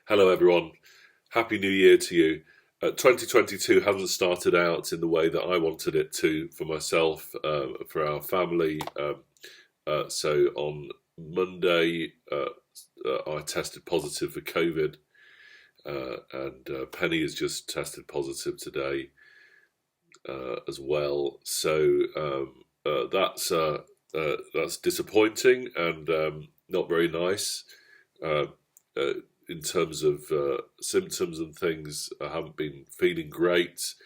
Hello, everyone. Happy New Year to you. 2022 hasn't started out in the way that I wanted it to for myself, for our family. So on Monday, I tested positive for COVID, and Penny has just tested positive today as well. So that's disappointing and not very nice. Uh, uh, in terms of symptoms and things, I haven't been feeling great,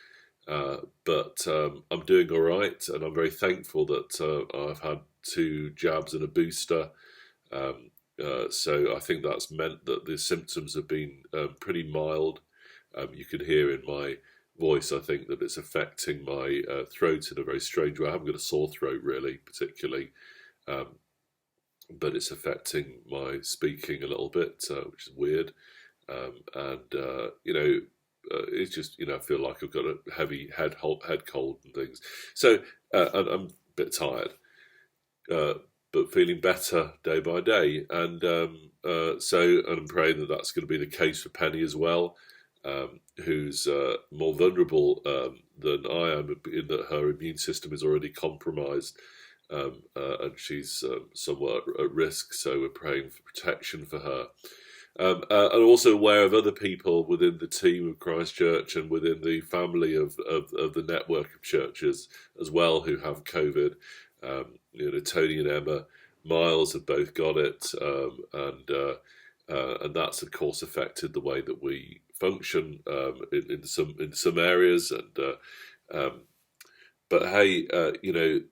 but I'm doing all right, and I'm very thankful that I've had two jabs and a booster. So I think that's meant that the symptoms have been pretty mild. You can hear in my voice, I think, that it's affecting my throat in a very strange way. I haven't got a sore throat really, particularly. Um, but it's affecting my speaking a little bit, which is weird. It's just I feel like I've got a heavy head cold and things. So and I'm a bit tired, uh, but feeling better day by day. And I'm praying that that's going to be the case for Penny as well, who's more vulnerable than I am in that her immune system is already compromised, and she's somewhat at risk. So we're praying for protection for her. And also aware of other people within the team of Christchurch and within the family of the network of churches as well who have COVID. Tony and Emma Miles have both got it, and that's of course affected the way that we function in some areas. But hey,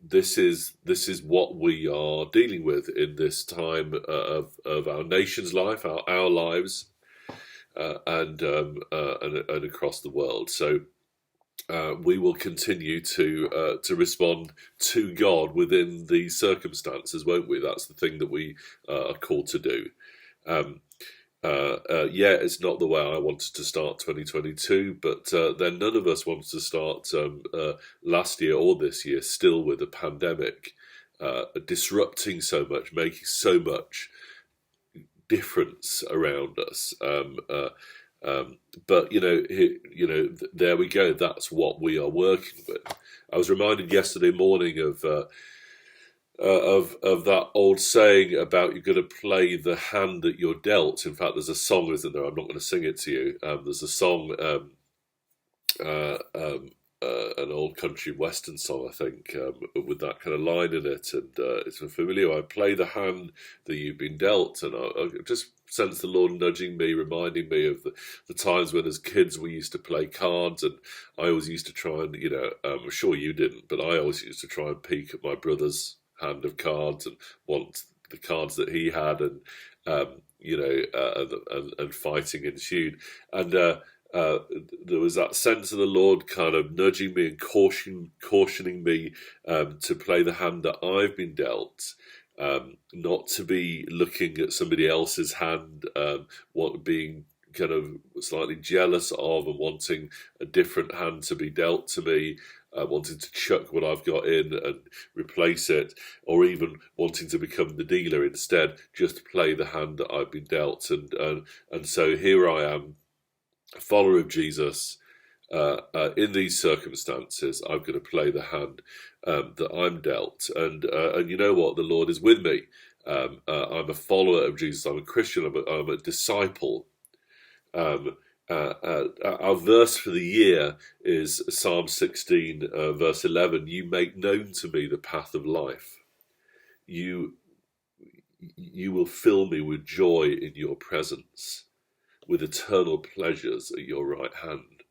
this is what we are dealing with in this time of our nation's life, our lives, and across the world. So we will continue to respond to God within these circumstances, won't we? That's the thing that we are called to do. Um, it's not the way I wanted to start 2022, but then none of us wanted to start last year or this year still with a pandemic disrupting so much, making so much difference around us. But there we go. That's what we are working with. I was reminded yesterday morning of that old saying about you're going to play the hand that you're dealt. In fact, there's a song, isn't there? I'm not going to sing it to you. There's a song, uh, um, an old country western song, I think, with that kind of line in it, and it's familiar. I play the hand that you've been dealt, and I just sense the Lord nudging me, reminding me of the times when, as kids, we used to play cards, and I always used to try and, I'm sure you didn't, but I always used to try and peek at my brother's hand of cards and want the cards that he had, and and fighting ensued, and there was that sense of the Lord kind of nudging me and cautioning me to play the hand that I've been dealt, not to be looking at somebody else's hand, being kind of slightly jealous of and wanting a different hand to be dealt to me, wanting to chuck what I've got in and replace it, or even wanting to become the dealer instead, just play the hand that I've been dealt. And so here I am, a follower of Jesus. In these circumstances, I'm going to play the hand that I'm dealt, and you know what? The Lord is with me. I'm a follower of Jesus. I'm a Christian. I'm a disciple. Our verse for the year is Psalm 16, verse 11. You make known to me the path of life. You will fill me with joy in your presence, with eternal pleasures at your right hand.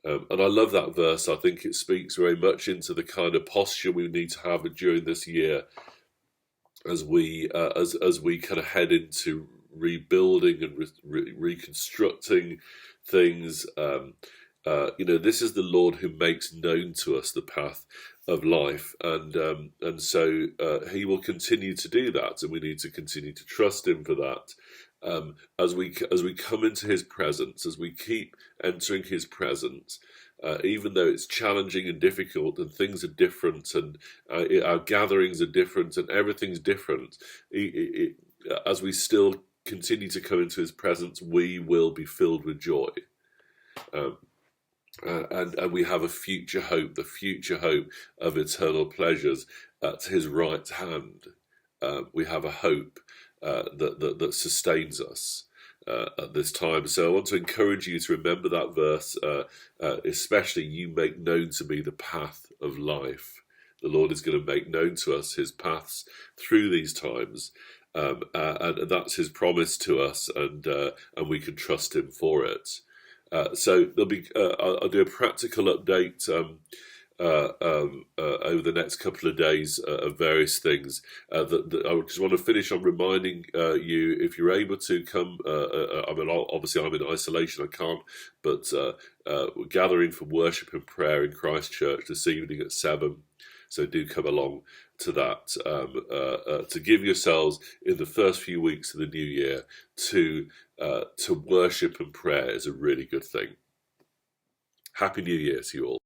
And I love that verse. I think it speaks very much into the kind of posture we need to have during this year as we kind of head into rebuilding and reconstructing things. This is the Lord who makes known to us the path of life, and so He will continue to do that, and we need to continue to trust Him for that. As we come into His presence, as we keep entering His presence, even though it's challenging and difficult, and things are different, and our gatherings are different, and everything's different, as we still continue to come into his presence, we will be filled with joy. And we have a future hope, the future hope of eternal pleasures at his right hand. We have a hope that sustains us at this time. So I want to encourage you to remember that verse, especially, you make known to me the path of life. The Lord is going to make known to us his paths through these times. And that's his promise to us, and we can trust him for it. So there'll be I'll do a practical update over the next couple of days of various things. That I just want to finish on reminding you, if you're able to come, I mean, obviously I'm in isolation, I can't, but we're gathering for worship and prayer in Christchurch this evening at 7. So do come along to that, to give yourselves in the first few weeks of the new year to worship and prayer is a really good thing. Happy New Year to you all.